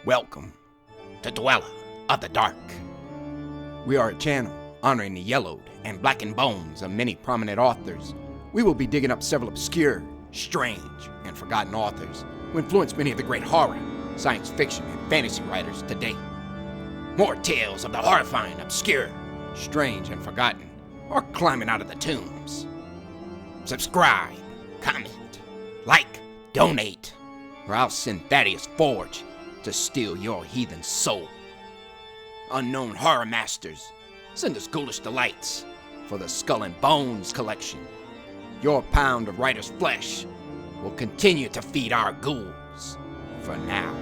Welcome to Dweller of the Dark. We are a channel honoring the yellowed and blackened bones of many prominent authors. We will be digging up several obscure, strange, and forgotten authors who influenced many of the great horror, science fiction, and fantasy writers today. More tales of the horrifying, obscure, strange, and forgotten are climbing out of the tombs. Subscribe, comment, like, donate, or I'll send Thaddeus Forge to steal your heathen soul. Unknown horror masters, send us ghoulish delights for the Skull and Bones collection. Your pound of writer's flesh will continue to feed our ghouls for now.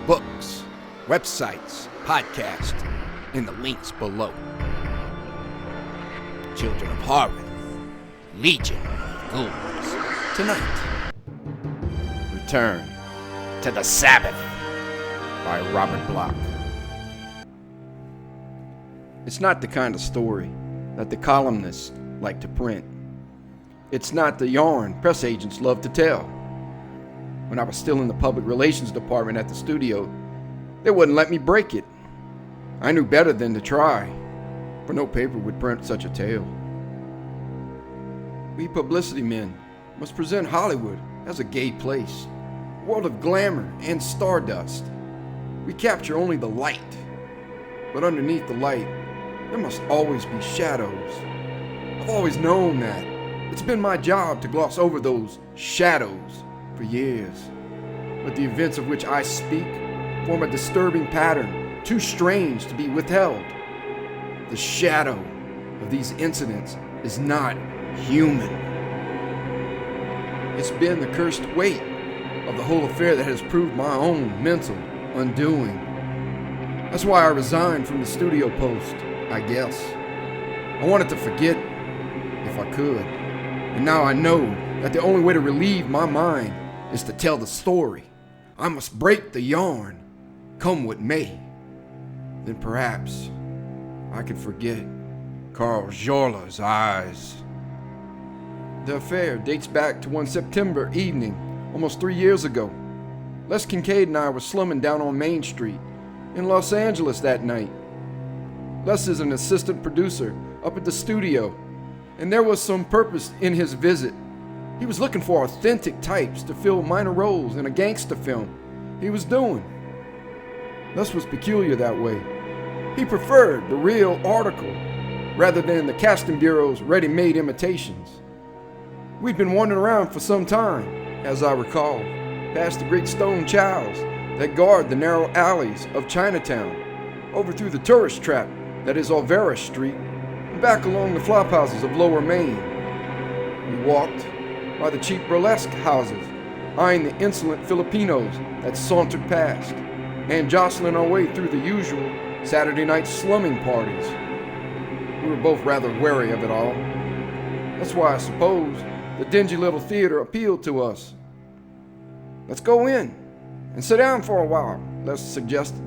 Books, websites, podcasts, in the links below. Children of Horror, Legion of Ghouls. Tonight, return to the Sabbath by Robert Bloch. It's not the kind of story that the columnists like to print. It's not the yarn press agents love to tell. When I was still in the public relations department at the studio, they wouldn't let me break it. I knew better than to try, for no paper would print such a tale. We publicity men must present Hollywood as a gay place, a world of glamour and stardust. We capture only the light, but underneath the light, there must always be shadows. I've always known that. It's been my job to gloss over those shadows for years. But the events of which I speak form a disturbing pattern, too strange to be withheld. The shadow of these incidents is not human. It's been the cursed weight of the whole affair that has proved my own mental undoing. That's why I resigned from the studio post, I guess. I wanted to forget if I could. And now I know that the only way to relieve my mind is to tell the story. I must break the yarn, come what may. Then perhaps I could forget Carl Jorla's eyes. The affair dates back to one September evening, almost 3 years ago. Les Kincaid and I were slumming down on Main Street in Los Angeles that night. Les is an assistant producer up at the studio, and there was some purpose in his visit. He was looking for authentic types to fill minor roles in a gangster film he was doing. Les was peculiar that way. He preferred the real article rather than the casting bureau's ready-made imitations. We'd been wandering around for some time, as I recall, past the great stone chows that guard the narrow alleys of Chinatown, over through the tourist trap that is Olvera Street, and back along the flophouses of Lower Main. We walked by the cheap burlesque houses, eyeing the insolent Filipinos that sauntered past, and jostling our way through the usual Saturday night slumming parties. We were both rather wary of it all. That's why I suppose the dingy little theater appealed to us. "Let's go in and sit down for a while," Les suggested.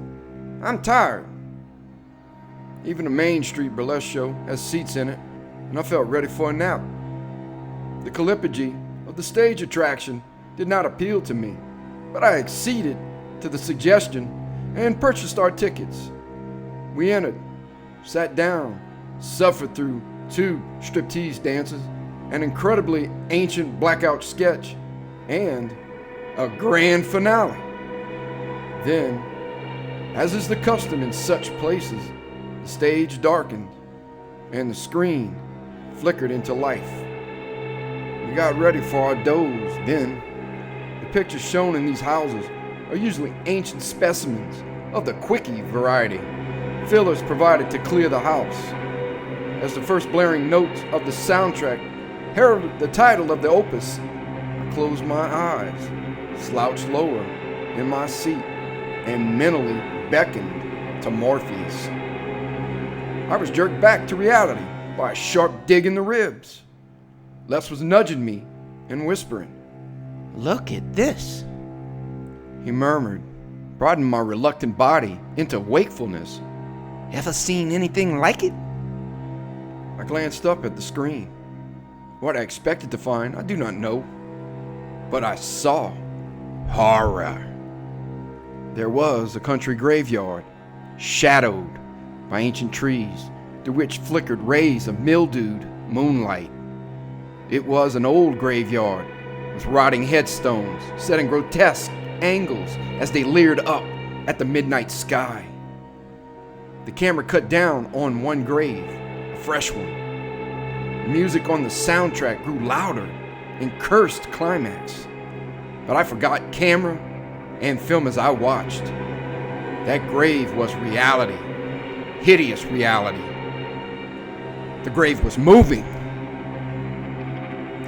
"I'm tired." Even the Main Street burlesque show has seats in it, and I felt ready for a nap. The caliphage of the stage attraction did not appeal to me, but I acceded to the suggestion and purchased our tickets. We entered, sat down, suffered through 2 striptease dances, an incredibly ancient blackout sketch, and a grand finale. Then, as is the custom in such places, the stage darkened and the screen flickered into life. We got ready for our doze then. The pictures shown in these houses are usually ancient specimens of the quickie variety, fillers provided to clear the house. As the first blaring notes of the soundtrack heralded the title of the opus, I closed my eyes, slouched lower in my seat, and mentally beckoned to Morpheus. I was jerked back to reality by a sharp dig in the ribs. Les was nudging me and whispering, "Look at this," he murmured, broadening my reluctant body into wakefulness. "Ever seen anything like it?" I glanced up at the screen. What I expected to find, I do not know. But I saw horror. There was a country graveyard, shadowed by ancient trees through which flickered rays of mildewed moonlight. It was an old graveyard with rotting headstones set in grotesque angles as they leered up at the midnight sky. The camera cut down on one grave, a fresh one. The music on the soundtrack grew louder in cursed climax, but I forgot camera and film as I watched. That grave was reality, hideous reality. The grave was moving.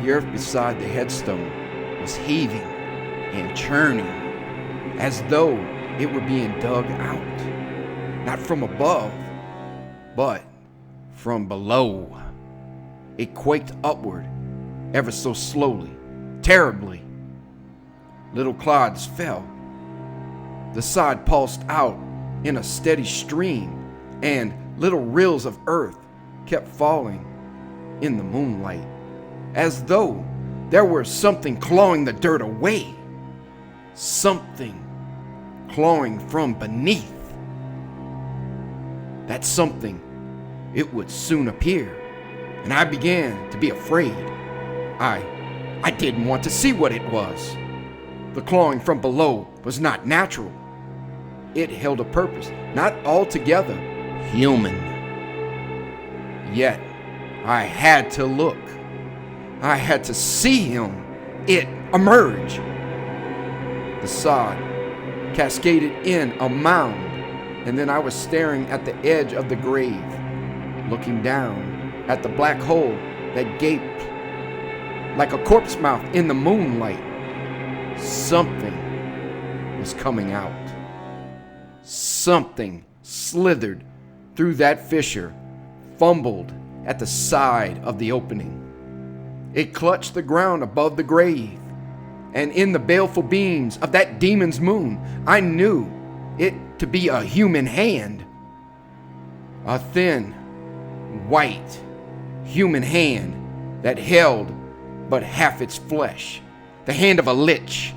The earth beside the headstone was heaving and churning as though it were being dug out, not from above, but from below. It quaked upward ever so slowly, terribly. Little clods fell. The side pulsed out in a steady stream, and little rills of earth kept falling in the moonlight, as though there were something clawing the dirt away, something clawing from beneath. That something, it would soon appear, and I began to be afraid. I didn't want to see what it was. The clawing from below was not natural. It held a purpose, not altogether human. Yet, I had to look. I had to see him, it emerge. The sod cascaded in a mound, and then I was staring at the edge of the grave, looking down at the black hole that gaped like a corpse mouth in the moonlight. Something was coming out. Something slithered through that fissure, fumbled at the side of the opening. It clutched the ground above the grave, and in the baleful beams of that demon's moon, I knew it to be a human hand. A thin, white, human hand that held but half its flesh, the hand of a lich,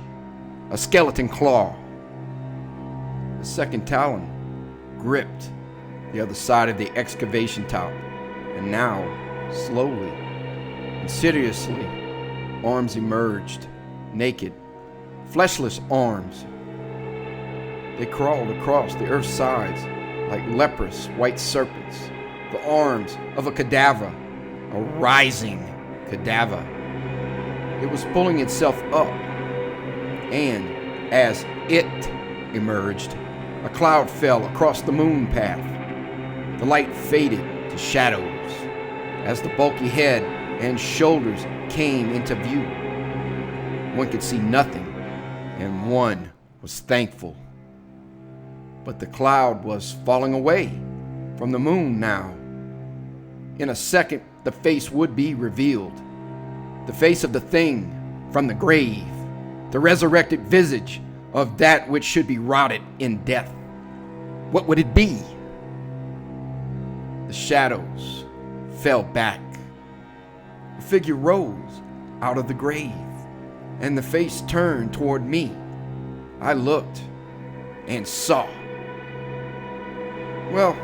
a skeleton claw. The second talon gripped the other side of the excavation top, and now, slowly, insidiously, arms emerged, naked, fleshless arms. They crawled across the earth's sides like leprous white serpents, the arms of a cadaver, a rising cadaver. It was pulling itself up, and as it emerged, a cloud fell across the moon path. The light faded to shadows as the bulky head and shoulders came into view. One could see nothing, and one was thankful. But the cloud was falling away from the moon now. In a second, the face would be revealed. The face of the thing from the grave, the resurrected visage of that which should be rotted in death. What would it be? The shadows fell back. A figure rose out of the grave, and the face turned toward me. I looked and saw. Well,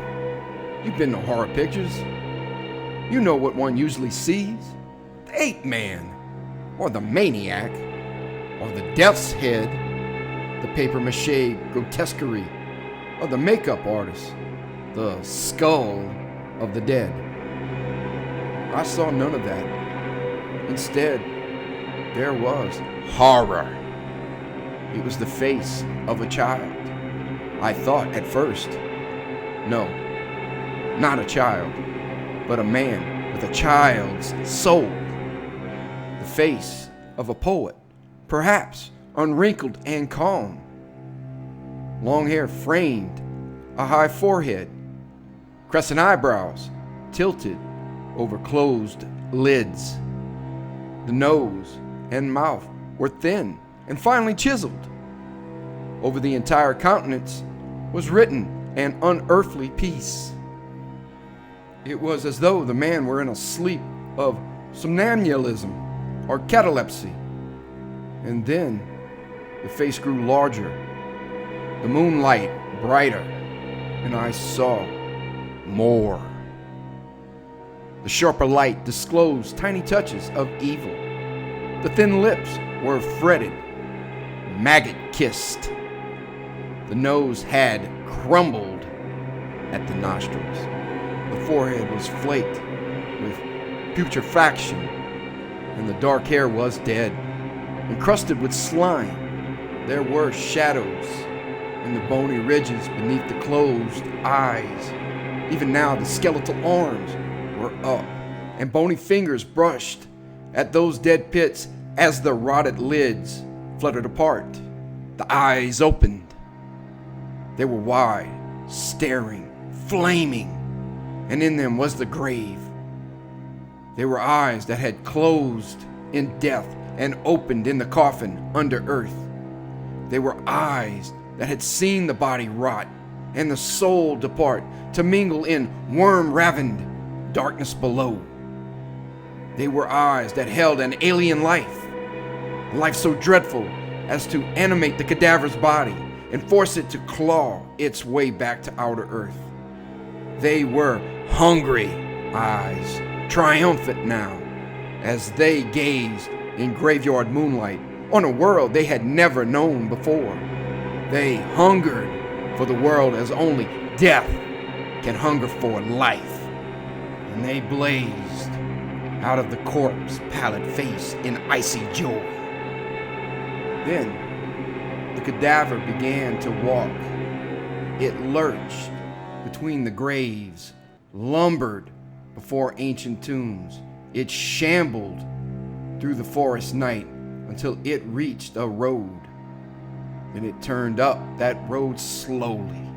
you've been to horror pictures. You know what one usually sees. The ape man, or the maniac, or the death's head, the papier-mâché grotesquerie, or the makeup artist, the skull of the dead. I saw none of that. Instead, there was horror. It was the face of a child. I thought at first, no, not a child, but a man with a child's soul. The face of a poet, perhaps unwrinkled and calm. Long hair framed a high forehead, crescent eyebrows tilted over closed lids. The nose and mouth were thin and finely chiseled. Over the entire countenance was written an unearthly peace. It was as though the man were in a sleep of somnambulism or catalepsy. And then the face grew larger, the moonlight brighter, and I saw more. The sharper light disclosed tiny touches of evil. The thin lips were fretted, maggot-kissed. The nose had crumbled at the nostrils. The forehead was flaked with putrefaction, and the dark hair was dead, encrusted with slime. There were shadows in the bony ridges beneath the closed eyes. Even now, the skeletal arms were up, and bony fingers brushed at those dead pits as the rotted lids fluttered apart. The eyes opened. They were wide, staring, flaming, and in them was the grave. They were eyes that had closed in death and opened in the coffin under earth. They were eyes that had seen the body rot and the soul depart to mingle in worm-ravined darkness below. They were eyes that held an alien life, a life so dreadful as to animate the cadaver's body and force it to claw its way back to outer earth. They were hungry eyes, triumphant now, as they gazed in graveyard moonlight on a world they had never known before. They hungered for the world as only death can hunger for life, and they blazed out of the corpse's pallid face in icy joy. Then the cadaver began to walk. It lurched between the graves, lumbered before ancient tombs. It shambled through the forest night until it reached a road. Then it turned up that road slowly,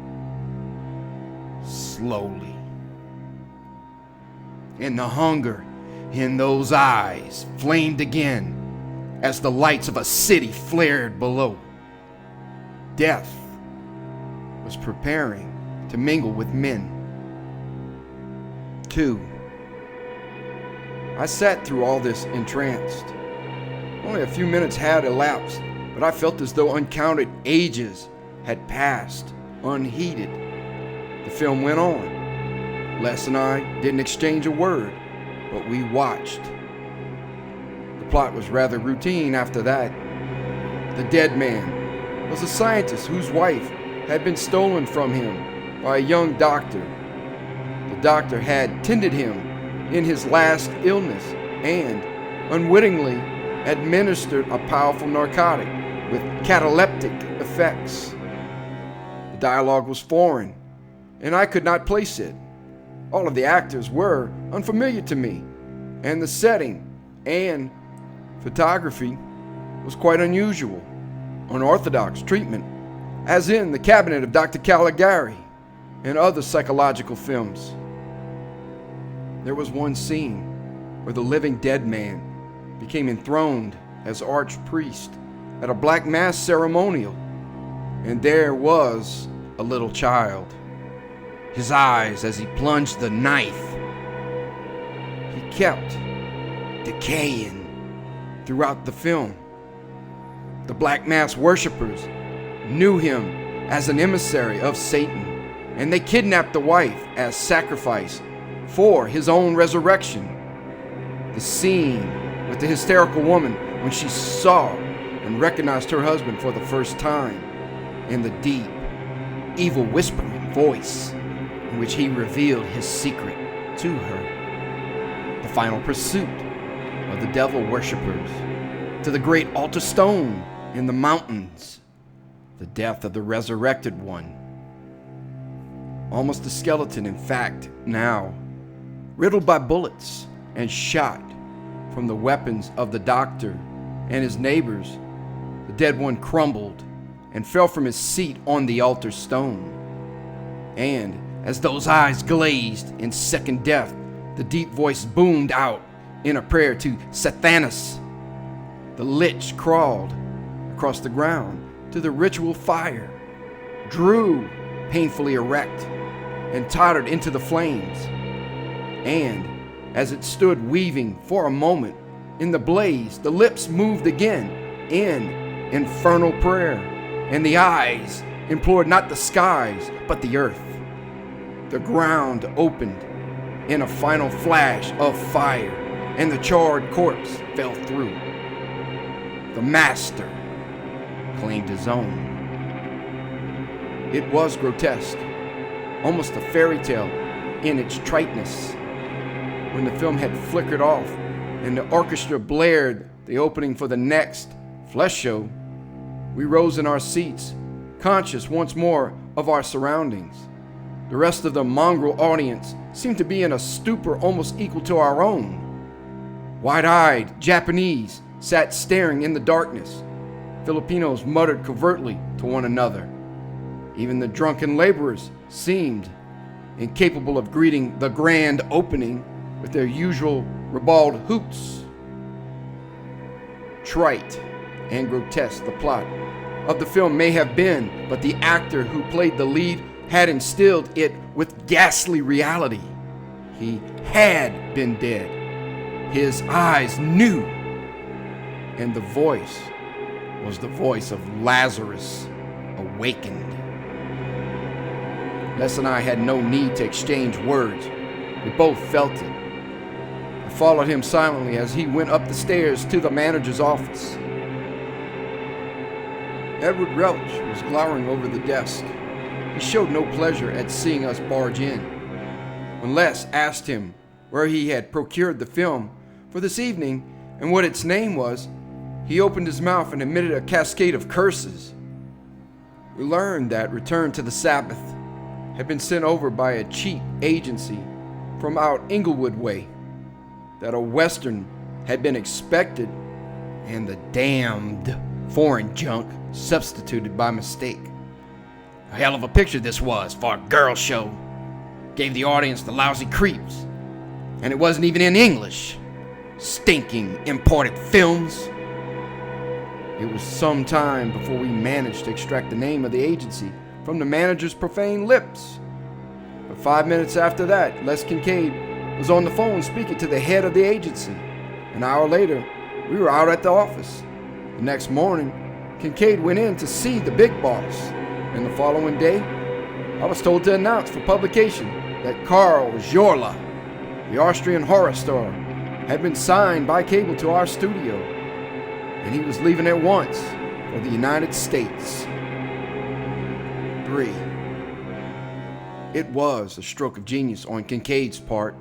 slowly. And the hunger in those eyes flamed again as the lights of a city flared below. Death was preparing to mingle with men. 2. I sat through all this entranced. Only a few minutes had elapsed, but I felt as though uncounted ages had passed, unheeded. The film went on. Les and I didn't exchange a word, but we watched. The plot was rather routine after that. The dead man was a scientist whose wife had been stolen from him by a young doctor. The doctor had tended him in his last illness and, unwittingly, administered a powerful narcotic with cataleptic effects. The dialogue was foreign, and I could not place it. All of the actors were unfamiliar to me, and the setting and photography was quite unusual, unorthodox treatment, as in the cabinet of Dr. Caligari and other psychological films. There was one scene where the living dead man became enthroned as archpriest at a black mass ceremonial, and there was a little child. His eyes as he plunged the knife. He kept decaying throughout the film. The black mass worshippers knew him as an emissary of Satan, and they kidnapped the wife as sacrifice for his own resurrection. The scene with the hysterical woman when she saw and recognized her husband for the first time, and the deep, evil whispering voice in which he revealed his secret to her. The final pursuit of the devil worshippers to the great altar stone in the mountains. The death of the resurrected one. Almost a skeleton, in fact, now, riddled by bullets and shot from the weapons of the doctor and his neighbors. The dead one crumbled and fell from his seat on the altar stone. And as those eyes glazed in second death, the deep voice boomed out in a prayer to Sathanas. The lich crawled across the ground to the ritual fire, drew painfully erect, and tottered into the flames. And as it stood weaving for a moment in the blaze, the lips moved again in infernal prayer, and the eyes implored not the skies, but the earth. The ground opened in a final flash of fire, and the charred corpse fell through. The master claimed his own. It was grotesque, almost a fairy tale in its triteness. When the film had flickered off and the orchestra blared the opening for the next flesh show, we rose in our seats, conscious once more of our surroundings. The rest of the mongrel audience seemed to be in a stupor almost equal to our own. Wide-eyed Japanese sat staring in the darkness. Filipinos muttered covertly to one another. Even the drunken laborers seemed incapable of greeting the grand opening with their usual ribald hoots. Trite and grotesque the plot of the film may have been, but the actor who played the lead had instilled it with ghastly reality. He had been dead. His eyes knew, and the voice was the voice of Lazarus awakened. Les and I had no need to exchange words. We both felt it. I followed him silently as he went up the stairs to the manager's office. Edward Relch was glowering over the desk. He showed no pleasure at seeing us barge in. When Les asked him where he had procured the film for this evening and what its name was, he opened his mouth and emitted a cascade of curses. We learned that Return to the Sabbath had been sent over by a cheap agency from out Inglewood way, that a Western had been expected, and the damned foreign junk substituted by mistake. A hell of a picture this was for a girl show. Gave the audience the lousy creeps. And it wasn't even in English. Stinking imported films. It was some time before we managed to extract the name of the agency from the manager's profane lips. But 5 minutes after that, Les Kincaid was on the phone speaking to the head of the agency. An hour later, we were out at the office. The next morning, Kincaid went in to see the big boss. And the following day, I was told to announce for publication that Karl Jorla, the Austrian horror star, had been signed by cable to our studio, and he was leaving at once for the United States. 3. It was a stroke of genius on Kincaid's part.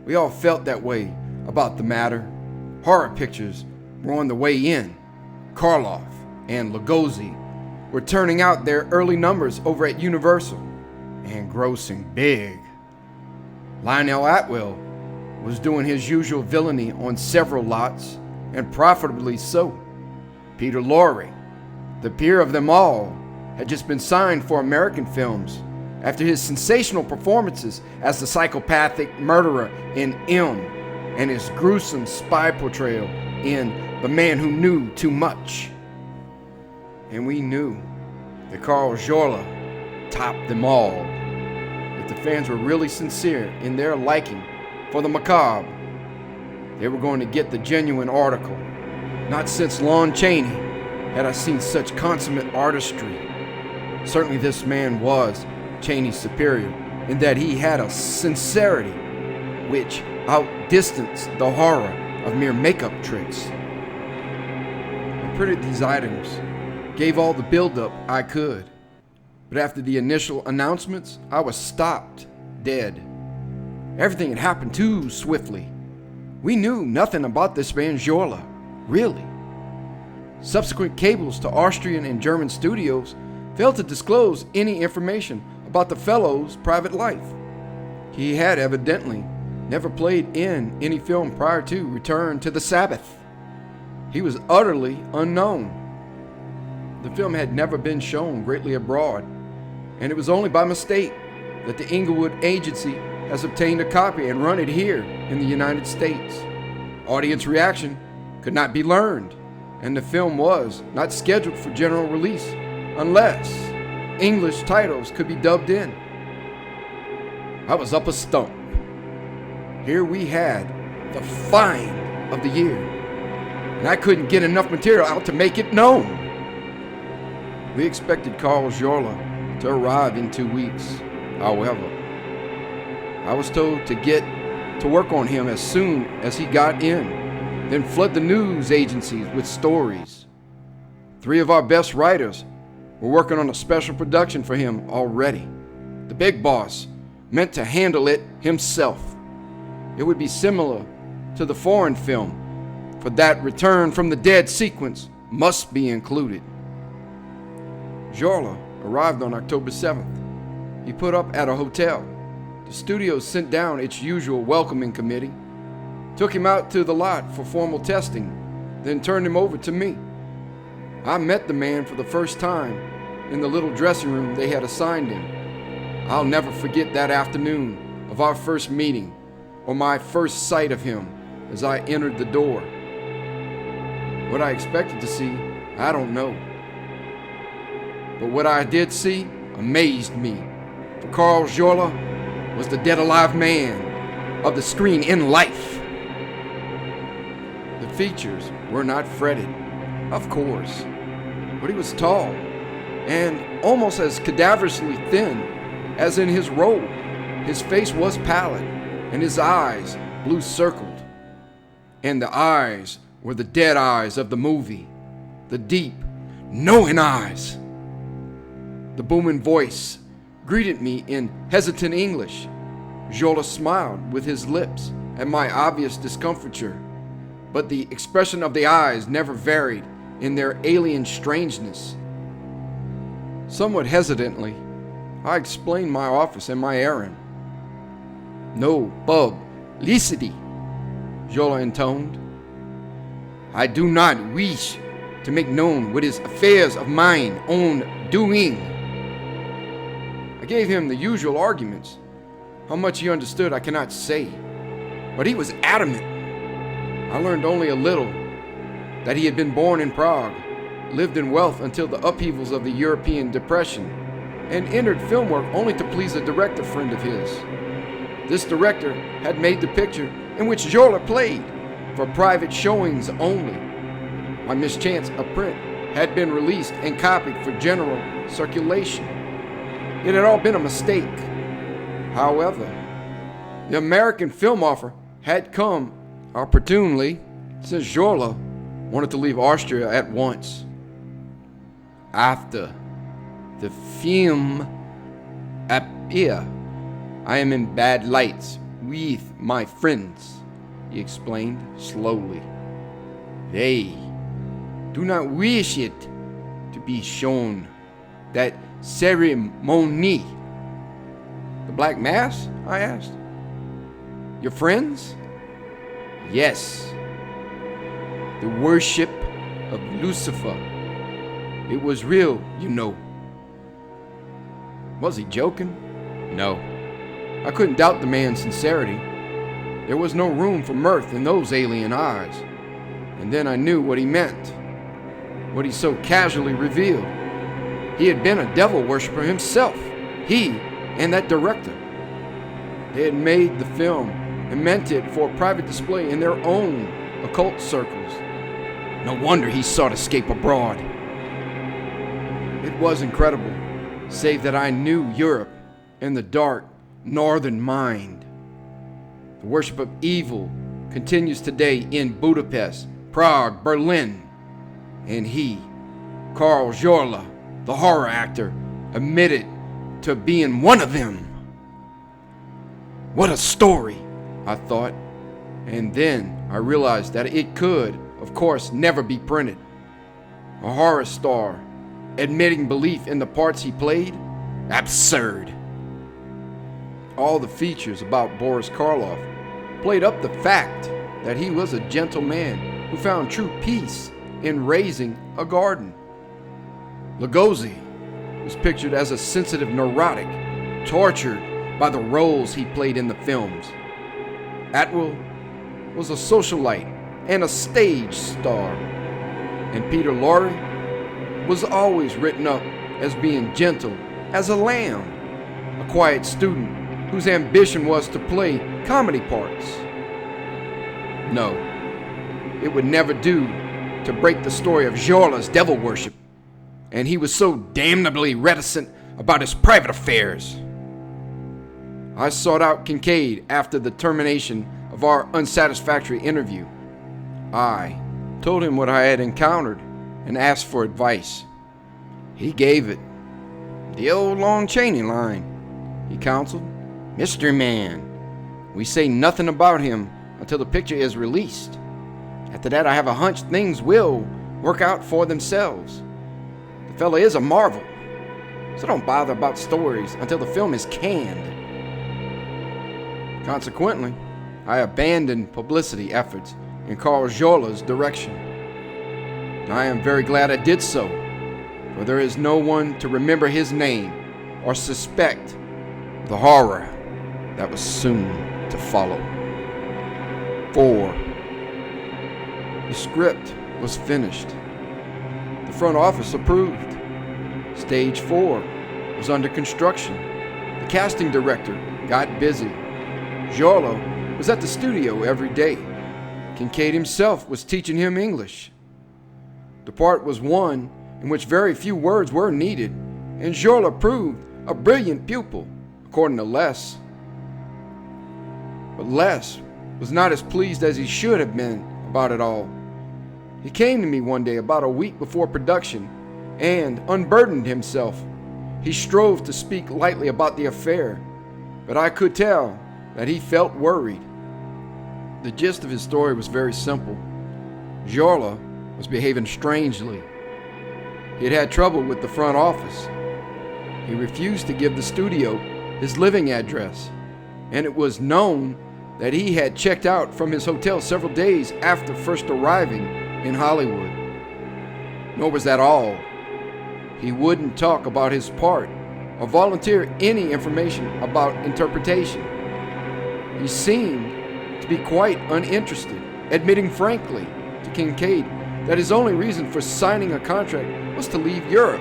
We all felt that way about the matter. Horror pictures were on the way in. Karloff and Lugosi were turning out their early numbers over at Universal and grossing big. Lionel Atwill was doing his usual villainy on several lots, and profitably so. Peter Lorre, the peer of them all, had just been signed for American films after his sensational performances as the psychopathic murderer in M and his gruesome spy portrayal in The Man Who Knew Too Much. And we knew that Karl Jorla topped them all. If the fans were really sincere in their liking for the macabre, they were going to get the genuine article. Not since Lon Chaney had I seen such consummate artistry. Certainly this man was Chaney's superior in that he had a sincerity which outdistanced the horror of mere makeup tricks. I printed these items, gave all the build-up I could, but after the initial announcements, I was stopped dead. Everything had happened too swiftly. We knew nothing about this man Jorla, really. Subsequent cables to Austrian and German studios failed to disclose any information about the fellow's private life. He had evidently never played in any film prior to Return to the Sabbath. He was utterly unknown. The film had never been shown greatly abroad, and it was only by mistake that the Inglewood agency has obtained a copy and run it here in the United States. Audience reaction could not be learned, and the film was not scheduled for general release unless English titles could be dubbed in. I was up a stump. Here we had the find of the year, and I couldn't get enough material out to make it known. We expected Carl Jorla to arrive in 2 weeks. However, I was told to get to work on him as soon as he got in, then flood the news agencies with stories. 3 of our best writers were working on a special production for him already. The big boss meant to handle it himself. It would be similar to the foreign film, for that return from the dead sequence must be included. Jorla arrived on October 7th. He put up at a hotel. The studio sent down its usual welcoming committee, took him out to the lot for formal testing, then turned him over to me. I met the man for the first time in the little dressing room they had assigned him. I'll never forget that afternoon of our first meeting, or my first sight of him as I entered the door. What I expected to see, I don't know. But what I did see amazed me. For Carl Jorla was the dead alive man of the screen in life. The features were not fretted, of course, but he was tall and almost as cadaverously thin as in his robe. His face was pallid and his eyes blue circled. And the eyes were the dead eyes of the movie, the deep, knowing eyes. The booming voice greeted me in hesitant English. Jorla smiled with his lips at my obvious discomfiture, but the expression of the eyes never varied in their alien strangeness. Somewhat hesitantly, I explained my office and my errand. "No publicity," Jorla intoned. "I do not wish to make known what is affairs of mine own doing." I gave him the usual arguments. How much he understood I cannot say, but he was adamant. I learned only a little, that he had been born in Prague, lived in wealth until the upheavals of the European Depression, and entered film work only to please a director friend of his. This director had made the picture in which Jorla played for private showings only. By mischance, a print had been released and copied for general circulation. It had all been a mistake. However, the American film offer had come opportunely, since Jorla wanted to leave Austria at once. "After the film appear, I am in bad lights with my friends," he explained slowly. "They do not wish it to be shown, that ceremony." "The Black Mass?" I asked. "Your friends?" "Yes. The worship of Lucifer. It was real, you know." Was he joking? No. I couldn't doubt the man's sincerity. There was no room for mirth in those alien eyes. And then I knew what he meant, what he so casually revealed. He had been a devil worshiper himself, he and that director. They had made the film and meant it for private display in their own occult circles. No wonder he sought escape abroad. It was incredible, save that I knew Europe and the dark northern mind. The worship of evil continues today in Budapest, Prague, Berlin, and he, Carl Jorla, the horror actor, admitted to being one of them. What a story, I thought, and then I realized that it could, of course, never be printed. A horror star admitting belief in the parts he played? Absurd. All the features about Boris Karloff played up the fact that he was a gentle man who found true peace in raising a garden. Lugosi was pictured as a sensitive neurotic, tortured by the roles he played in the films. Atwill was a socialite and a stage star, and Peter Lorre was always written up as being gentle as a lamb, a quiet student whose ambition was to play comedy parts. No, it would never do to break the story of Jorla's devil worship. and he was so damnably reticent about his private affairs. I sought out Kincaid after the termination of our unsatisfactory interview. I told him what I had encountered and asked for advice. He gave it. The old Lon Chaney line, he counseled. Mr. Man, we say nothing about him until the picture is released. After that, I have a hunch things will work out for themselves. The fella is a marvel, so don't bother about stories until the film is canned. Consequently, I abandoned publicity efforts in Carl Jola's direction. I am very glad I did so, for there is no one to remember his name or suspect the horror that was soon to follow. 4. The script was finished. The front office approved. Stage 4 was under construction. The casting director got busy. Jola was at the studio every day. Kincaid himself was teaching him English. The part was one in which very few words were needed, and Jola proved a brilliant pupil, according to Les. But Les was not as pleased as he should have been about it all. He came to me one day about a week before production and unburdened himself. He strove to speak lightly about the affair, but I could tell that he felt worried. The gist of his story was very simple. Jola was behaving strangely. He had had trouble with the front office. He refused to give the studio his living address, and it was known that he had checked out from his hotel several days after first arriving in Hollywood. Nor was that all. He wouldn't talk about his part or volunteer any information about interpretation. He seemed to be quite uninterested, admitting frankly to Kincaid that his only reason for signing a contract was to leave Europe.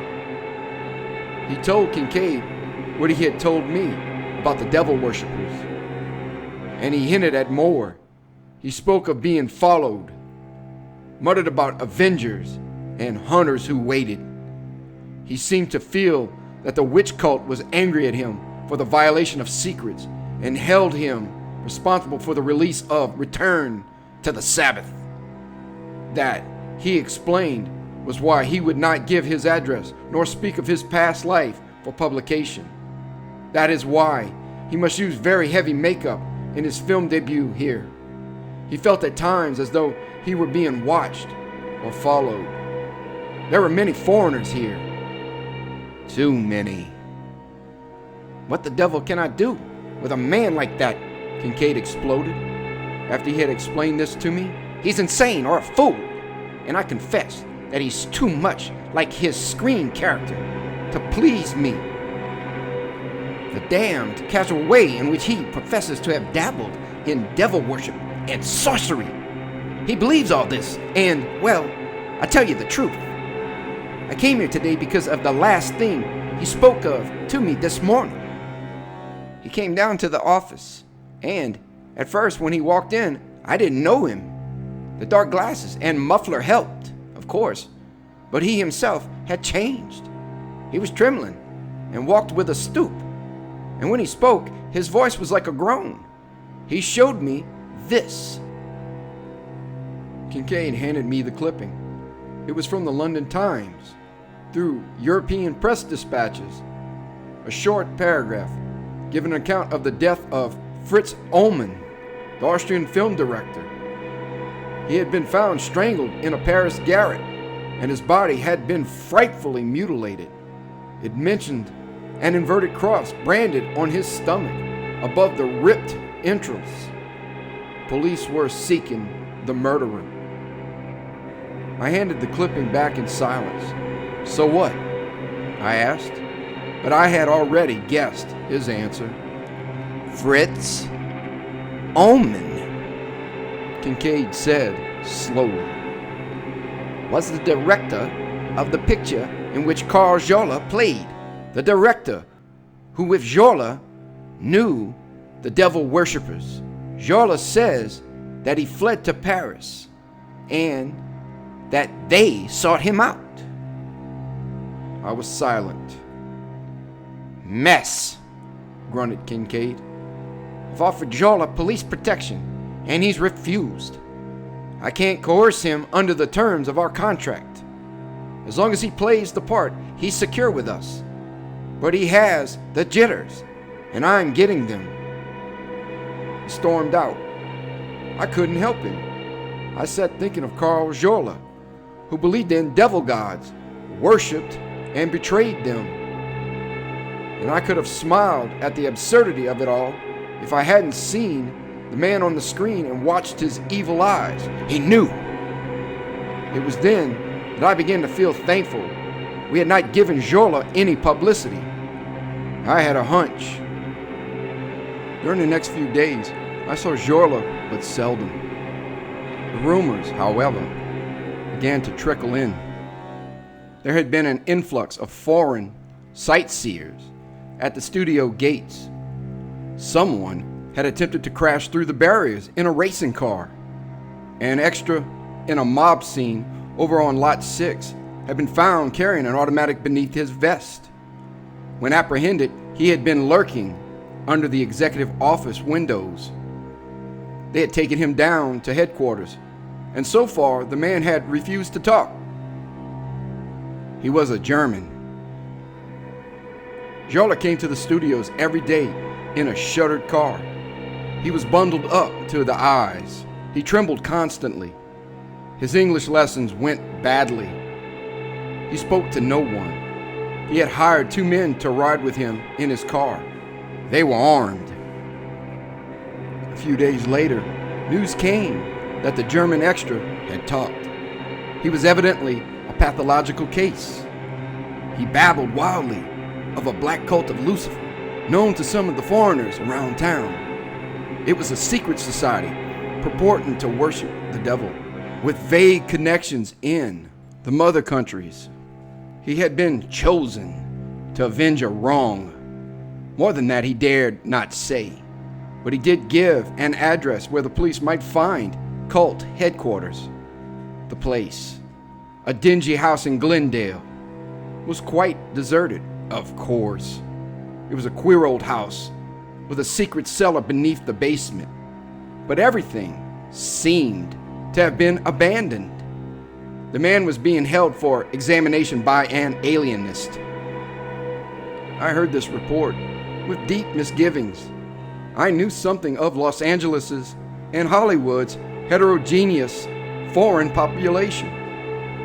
He told Kincaid what he had told me about the devil worshippers, and he hinted at more. He spoke of being followed, muttered about avengers and hunters who waited. He seemed to feel that the witch cult was angry at him for the violation of secrets and held him responsible for the release of Return to the Sabbath. That, he explained, was why he would not give his address nor speak of his past life for publication. That is why he must use very heavy makeup in his film debut here. He felt at times as though he were being watched or followed. There were many foreigners here. Too many. What the devil can I do with a man like that? Kincaid exploded. After he had explained this to me, he's insane or a fool, and I confess that he's too much like his screen character to please me. The damned casual way in which he professes to have dabbled in devil worship and sorcery. He believes all this, and, well, I tell you the truth. I came here today because of the last thing he spoke of to me this morning. He came down to the office, and at first when he walked in, I didn't know him. The dark glasses and muffler helped, of course, but he himself had changed. He was trembling and walked with a stoop, and when he spoke, his voice was like a groan. He showed me this. Kincaid handed me the clipping. It was from the London Times, through European press dispatches. A short paragraph giving an account of the death of Fritz Ullmann, the Austrian film director. He had been found strangled in a Paris garret, and his body had been frightfully mutilated. It mentioned an inverted cross branded on his stomach above the ripped entrails. Police were seeking the murderer. I handed the clipping back in silence. So what? I asked, but I had already guessed his answer. Fritz Ullmann, Kincaid said slowly, was the director of the picture in which Carl Jola played. The director who with Jola knew the devil worshippers. Jola says that he fled to Paris and that they sought him out. I was silent. "Mess," grunted Kincaid. "I've offered Jola police protection, and he's refused. I can't coerce him under the terms of our contract. As long as he plays the part, he's secure with us. But he has the jitters, and I'm getting them." He stormed out. I couldn't help him. I sat thinking of Carl Jola, who believed in devil gods, worshipped, and betrayed them. And I could have smiled at the absurdity of it all if I hadn't seen the man on the screen and watched his evil eyes. He knew. It was then that I began to feel thankful we had not given Jola any publicity. I had a hunch. During the next few days, I saw Jola but seldom. The rumors, however, began to trickle in. There had been an influx of foreign sightseers at the studio gates. Someone had attempted to crash through the barriers in a racing car. An extra in a mob scene over on Lot 6 had been found carrying an automatic beneath his vest. When apprehended, he had been lurking under the executive office windows. They had taken him down to headquarters, and so far the man had refused to talk. He was a German. Jola came to the studios every day in a shuttered car. He was bundled up to the eyes. He trembled constantly. His English lessons went badly. He spoke to no one. He had hired 2 men to ride with him in his car. They were armed. A few days later, news came that the German extra had talked. He was evidently a pathological case. He babbled wildly of a black cult of Lucifer, known to some of the foreigners around town. It was a secret society purporting to worship the devil, with vague connections in the mother countries. He had been chosen to avenge a wrong. More than that, he dared not say. But he did give an address where the police might find cult headquarters. The place, a dingy house in Glendale, was quite deserted, of course. It was a queer old house with a secret cellar beneath the basement. But everything seemed to have been abandoned. The man was being held for examination by an alienist. I heard this report with deep misgivings. I knew something of Los Angeles's and Hollywood's heterogeneous foreign population.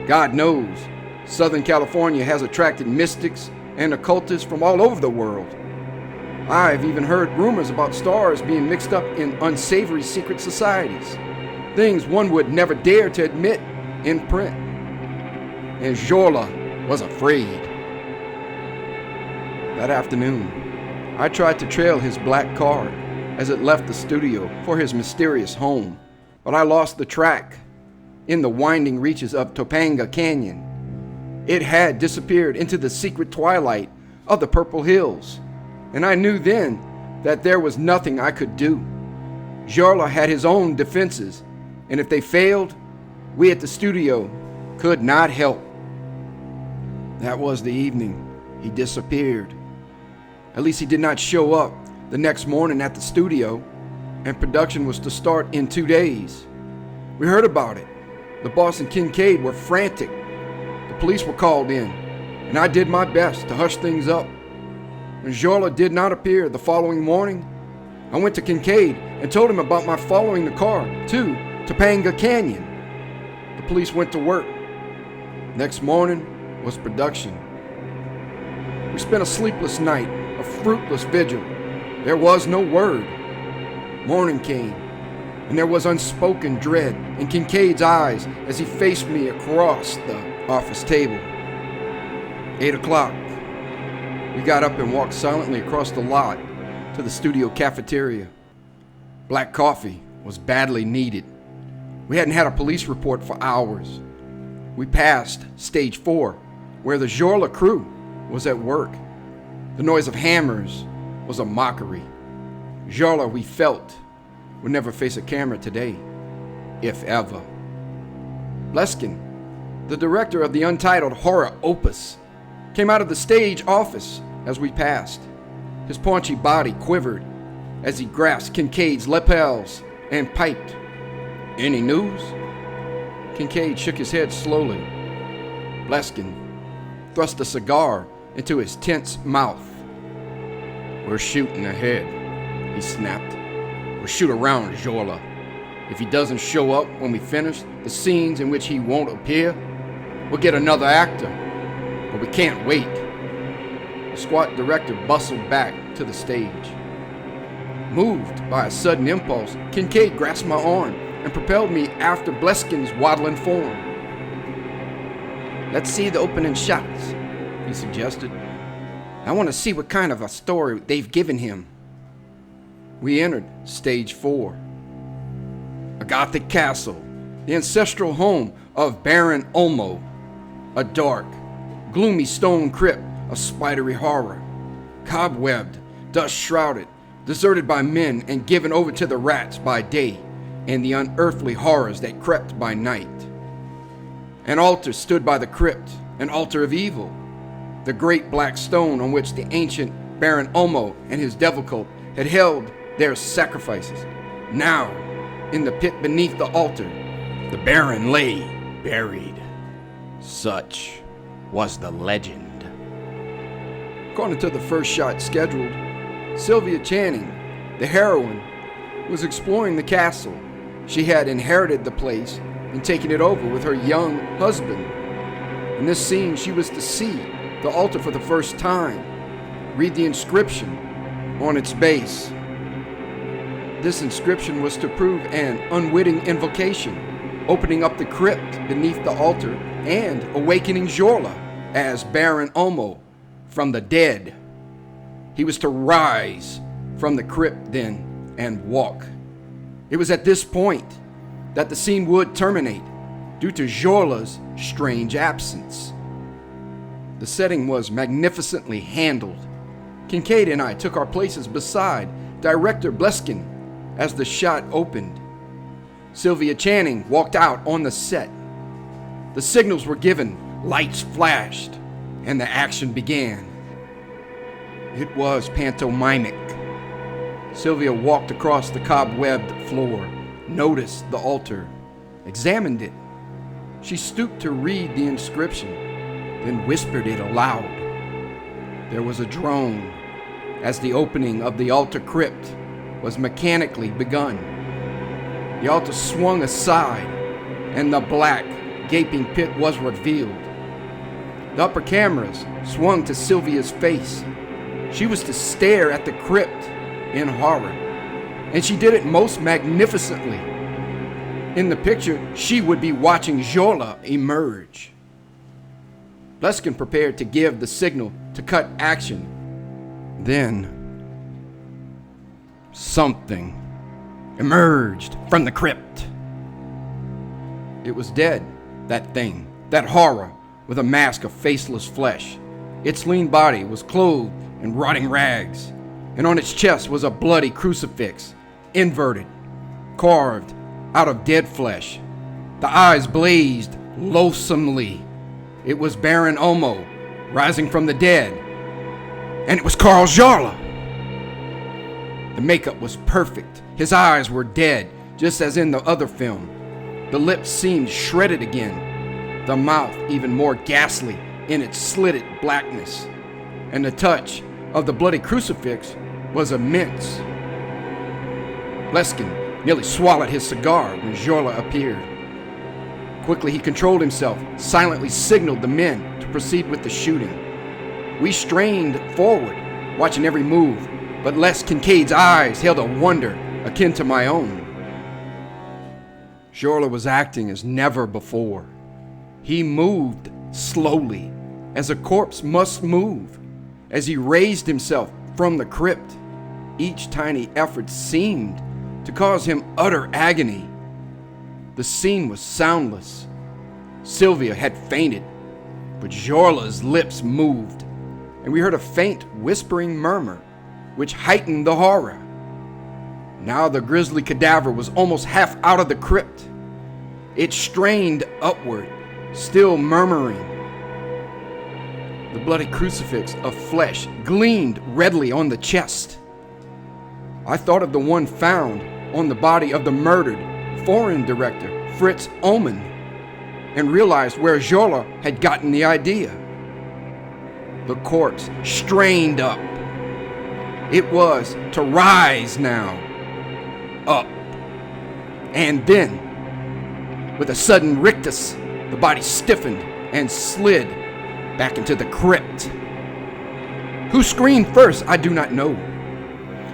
God knows, Southern California has attracted mystics and occultists from all over the world. I've even heard rumors about stars being mixed up in unsavory secret societies, things one would never dare to admit in print. And Jola was afraid. That afternoon, I tried to trail his black car as it left the studio for his mysterious home, but I lost the track in the winding reaches of Topanga Canyon. It had disappeared into the secret twilight of the Purple Hills, and I knew then that there was nothing I could do. Jola had his own defenses, and if they failed, we at the studio could not help. That was the evening he disappeared. At least he did not show up the next morning at the studio, and production was to start in 2 days. We heard about it. The boss and Kincaid were frantic. The police were called in, and I did my best to hush things up. When Jola did not appear the following morning, I went to Kincaid and told him about my following the car to Topanga Canyon. The police went to work. Next morning was production. We spent a sleepless night, a fruitless vigil. There was no word. Morning came, and there was unspoken dread in Kincaid's eyes as he faced me across the office table. 8 o'clock. We got up and walked silently across the lot to the studio cafeteria. Black coffee was badly needed. We hadn't had a police report for hours. We passed stage 4, where the Jola crew was at work. The noise of hammers was a mockery. Jola, we felt, would never face a camera today, if ever. Bleskin, the director of the untitled horror opus, came out of the stage office as we passed. His paunchy body quivered as he grasped Kincaid's lapels and piped, "Any news?" Kincaid shook his head slowly. Bleskin thrust a cigar into his tense mouth. "We're shooting ahead," he snapped. "We'll shoot around Jorla. If he doesn't show up when we finish the scenes in which he won't appear, we'll get another actor. But we can't wait." The squat director bustled back to the stage. Moved by a sudden impulse, Kincaid grasped my arm and propelled me after Bleskin's waddling form. "Let's see the opening shots," he suggested. "I want to see what kind of a story they've given him." We entered stage 4. A Gothic castle, the ancestral home of Baron Olmo. A dark, gloomy stone crypt of spidery horror, cobwebbed, dust-shrouded, deserted by men and given over to the rats by day and the unearthly horrors that crept by night. An altar stood by the crypt, an altar of evil, the great black stone on which the ancient Baron Olmo and his devil cult had held their sacrifices. Now, in the pit beneath the altar, the Baron lay buried. Such was the legend. According to the first shot scheduled, Sylvia Channing, the heroine, was exploring the castle. She had inherited the place and taken it over with her young husband. In this scene, she was to see the altar for the first time, read the inscription on its base. This inscription was to prove an unwitting invocation, opening up the crypt beneath the altar and awakening Jorla as Baron Olmo from the dead. He was to rise from the crypt then and walk. It was at this point that the scene would terminate due to Jorla's strange absence. The setting was magnificently handled. Kincaid and I took our places beside director Bleskin as the shot opened. Sylvia Channing walked out on the set. The signals were given, lights flashed, and the action began. It was pantomimic. Sylvia walked across the cobwebbed floor, noticed the altar, examined it. She stooped to read the inscription, then whispered it aloud. There was a drone as the opening of the altar crypt was mechanically begun. The altar swung aside, and the black, gaping pit was revealed. The upper cameras swung to Sylvia's face. She was to stare at the crypt in horror, and she did it most magnificently. In the picture, she would be watching Jorla emerge. Bleskin prepared to give the signal to cut action. Then, something emerged from the crypt. It was dead, that thing, that horror, with a mask of faceless flesh. Its lean body was clothed in rotting rags, and on its chest was a bloody crucifix, inverted, carved out of dead flesh. The eyes blazed loathsomely. It was Baron Olmo, rising from the dead, and it was Carl Jorla. The makeup was perfect. His eyes were dead, just as in the other film. The lips seemed shredded again, the mouth even more ghastly in its slitted blackness, and the touch of the bloody crucifix was immense. Bleskin nearly swallowed his cigar when Jorla appeared. Quickly he controlled himself, silently signaled the men to proceed with the shooting. We strained forward, watching every move, but Les Kincaid's eyes held a wonder akin to my own. Jorla was acting as never before. He moved slowly, as a corpse must move. As he raised himself from the crypt, each tiny effort seemed to cause him utter agony. The scene was soundless. Sylvia had fainted, but Jorla's lips moved, and we heard a faint whispering murmur, which heightened the horror. Now the grisly cadaver was almost half out of the crypt. It strained upward, still murmuring. The bloody crucifix of flesh gleamed redly on the chest. I thought of the one found on the body of the murdered foreign director, Fritz Ullman, and realized where Jola had gotten the idea. The corpse strained up. It was to rise now. Up. And then, with a sudden rictus, the body stiffened and slid back into the crypt. Who screamed first, I do not know.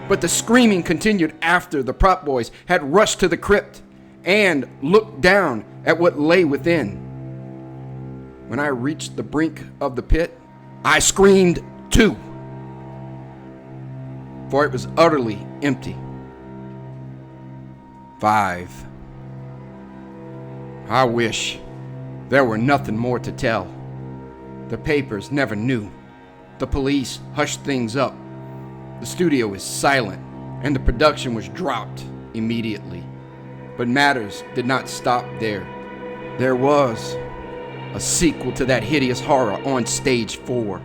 But the screaming continued after the prop boys had rushed to the crypt and looked down at what lay within. When I reached the brink of the pit, I screamed too, for it was utterly empty. 5. I wish there were nothing more to tell. The papers never knew. The police hushed things up. The studio is silent, and the production was dropped immediately. But matters did not stop there. There was a sequel to that hideous horror on stage 4.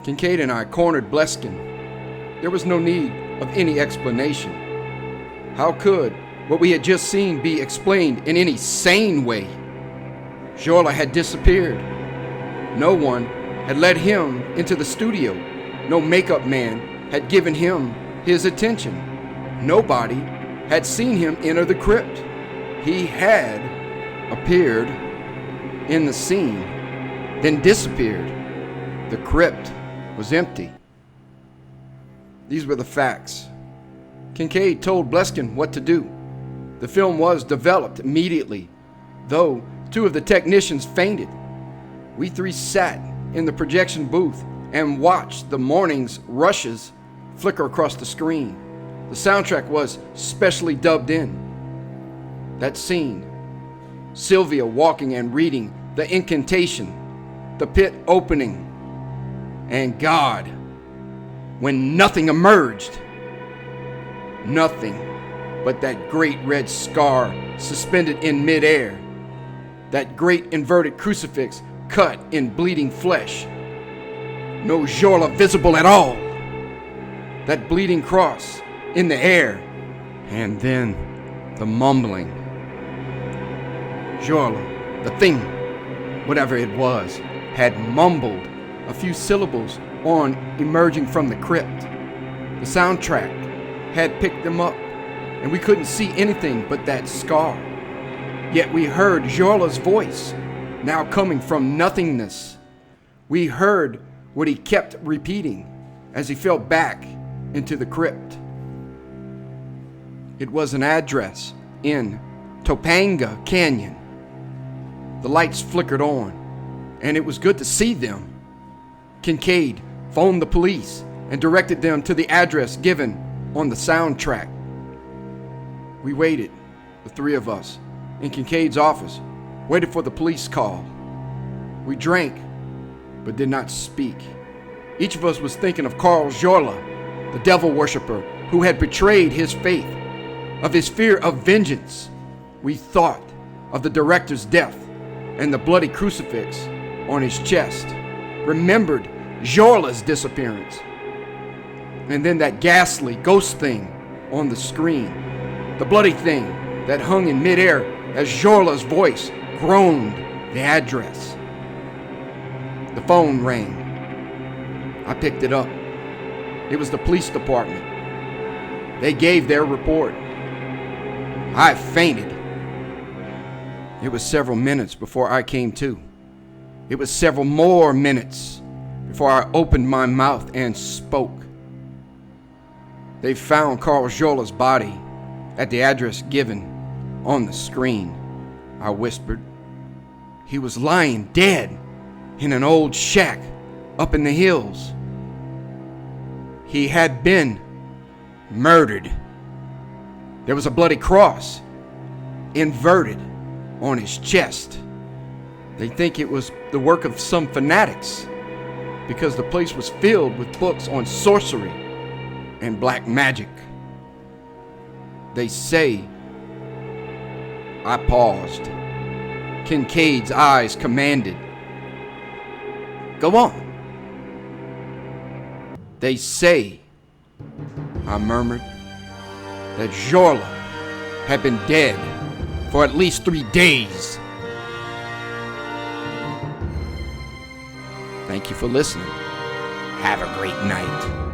Kincaid and I cornered Bleskin. There was no need of any explanation. How could what we had just seen be explained in any sane way? Jola had disappeared. No one had led him into the studio. No makeup man had given him his attention. Nobody had seen him enter the crypt. He had appeared in the scene, then disappeared. The crypt was empty. These were the facts. Kincaid told Bleskin what to do. The film was developed immediately, though 2 of the technicians fainted. We 3 sat in the projection booth and watched the morning's rushes flicker across the screen. The soundtrack was specially dubbed in. That scene, Sylvia walking and reading the incantation, the pit opening, and God, when nothing emerged. Nothing but that great red scar suspended in midair, that great inverted crucifix cut in bleeding flesh. No Jola visible at all. That bleeding cross in the air, and then the mumbling. Jola, the thing, whatever it was, had mumbled a few syllables on emerging from the crypt. The soundtrack had picked them up, and we couldn't see anything but that scar. Yet we heard Jola's voice, now coming from nothingness. We heard what he kept repeating as he fell back into the crypt. It was an address in Topanga Canyon. The lights flickered on, and it was good to see them. Kincaid phoned the police and directed them to the address given on the soundtrack. We waited, the 3 of us, in Kincaid's office, waited for the police call. We drank, but did not speak. Each of us was thinking of Carl Jola, the devil worshiper who had betrayed his faith, of his fear of vengeance. We thought of the director's death and the bloody crucifix on his chest, remembered Jola's disappearance, and then that ghastly ghost thing on the screen, the bloody thing that hung in midair as Jola's voice groaned the address. The phone rang. I picked it up. It was the police department. They gave their report. I fainted. It was several minutes before I came to. It was several more minutes before I opened my mouth and spoke. They found Carl Jola's body at the address given on the screen, I whispered. He was lying dead in an old shack up in the hills. He had been murdered. There was a bloody cross, inverted, on his chest. They think it was the work of some fanatics because the place was filled with books on sorcery and black magic. They say. I paused. Kincaid's eyes commanded. Go on. They say, I murmured, that Jorla had been dead for at least 3 days. Thank you for listening. Have a great night.